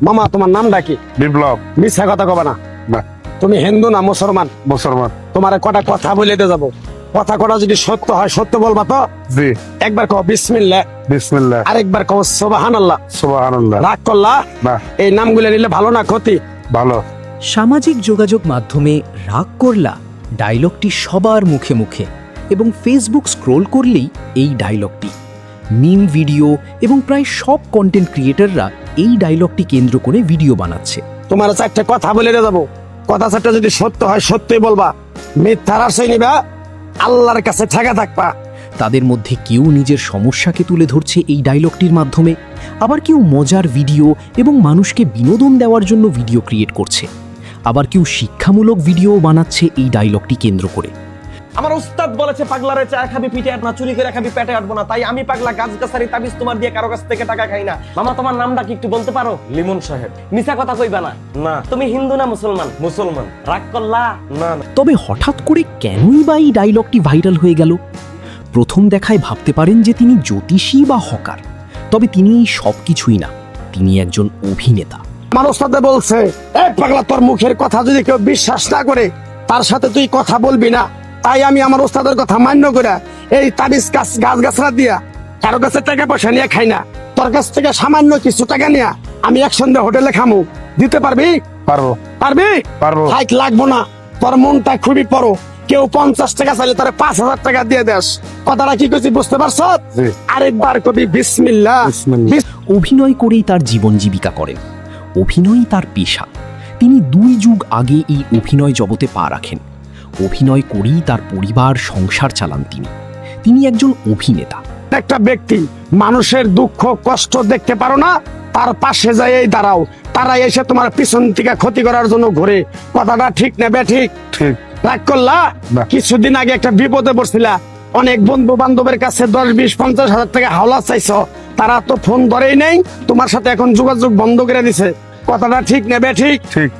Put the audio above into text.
মামা তোমার নামটা কি? বিপ্লব। মিথ্যা কথা কবে না। না, তুমি হিন্দু না মুসলমান? মুসলমান। তোমার কটা কথা বলে দিয়ে যাবো, কথা কটা যদি সত্য হয় সত্য বলবা তো? জি। একবার কও বিসমিল্লাহ, বিসমিল্লাহ। আরেকবার কও সুবহানাল্লাহ। সুবহানাল্লাহ। রাগ করলা? না, এই নামগুলো নিলে ভালো না ক্ষতি? ভালো। সামাজিক যোগাযোগ মাধ্যমে রাগ করলা ডায়লগটি সবার মুখে মুখে, এবং ফেসবুক স্ক্রোল করলেই এই ডায়লগটি। মিম ভিডিও এবং প্রায় সব কন্টেন্ট ক্রিয়েটররা এই ডায়লগটি কেন্দ্র করে ভিডিও বানাচ্ছে। তোমার চারটে কথা বলে দিয়ে যাবো, কথা চারটা যদি সত্য হয় সত্যই বলবা, মিথ্যার আশ্রয় নিবা, আল্লাহর কাছে ঠেকা থাকবা। তাদের মধ্যে কেউ নিজের সমস্যাকে তুলে ধরছে এই ডায়লগটির মাধ্যমে, আবার কেউ মজার ভিডিও এবং মানুষকে বিনোদন দেওয়ার জন্য ভিডিও ক্রিয়েট করছে, আবার কেউ শিক্ষামূলক ভিডিও বানাচ্ছে এই ডায়লগটি কেন্দ্র করে। আমার উস্তাদ বলেছে পাগলারে চা খাবি পিঠে আট না, চুরি করে খাবি পেটে আটবো না, তাই আমি পাগলা গাছ গাছারি তাবিজ তোমার দিয়ে কারো কাছ থেকে টাকা খাই না। মামা তোমার নামটা কি একটু বলতে পারো? লিমন সাহেব। মিছা কথা কইবা না। না। তুমি হিন্দু না মুসলমান? মুসলমান। রাগ করলা? না না। তবে হঠাৎ করে কেনই বা এই ডায়লগটি ভাইরাল হয়ে গেল? প্রথম দেখায় ভাবতে পারেন যে তিনি জ্যোতিষী বা হকার, তবে তিনি এই সব কিছুই না, তিনি একজন অভিনেতা। আমার ওস্তাদে বলছে, এই পাগলা, তোর মুখের কথা যদি কেউ বিশ্বাস না করে তার সাথে তুই কথা বলবি না। তাই আমি আমার ওস্তাদের কথা মান্য করে এই তাবিজ গাছ গাছরা দিয়া কারো কাছে টাকা পয়সা নিয়ে খাই না। তোর কাছ থেকে সামান্য কিছু টাকা নিয়ে আমি একসঙ্গে হোটেলে খামু, দিতে পারবি? পারবো। পারবি? পারবো। হাইক লাগবো না, তোর মনটা খুবই বড়। কেউ 50 টাকা চাইলে তোর 5000 টাকা দিয়ে দেস। কথাটা কি কইছি বুঝতে পারছ? জি। আরেকবার কবি বিসমিল্লাহ। বিসমিল্লাহ। অভিনয় করেই তার জীবন জীবিকা করেন, অভিনয়ই তার পেশা। তিনি 2 যুগ আগে এই অভিনয় জগতে পা রাখেন। অভিনয় করেই তার পরিবার সংসার চালান তিনি একজন অভিনেতা। একটা ব্যক্তি মানুষের দুঃখ কষ্ট দেখতে পারো না, তার পাশে যায় এই দাঁড়াও, তারা এসে তোমার পিছন থেকে ক্ষতি করার জন্য ঘুরে। কথাটা ঠিক না বেঠিক? ঠিক। রাগ করলা? না। কিছুদিন আগে একটা বিপদে পড়ছিলা, অনেক বন্ধু বান্ধবের কাছে 10, 20, 50 হাজার টাকা হাওলা চাইছো, তারা তো ফোন ধরেই নেই, তোমার সাথে এখন যোগাযোগ বন্ধ করে দিছে। কথাটা ঠিক না বেঠিক? ঠিক।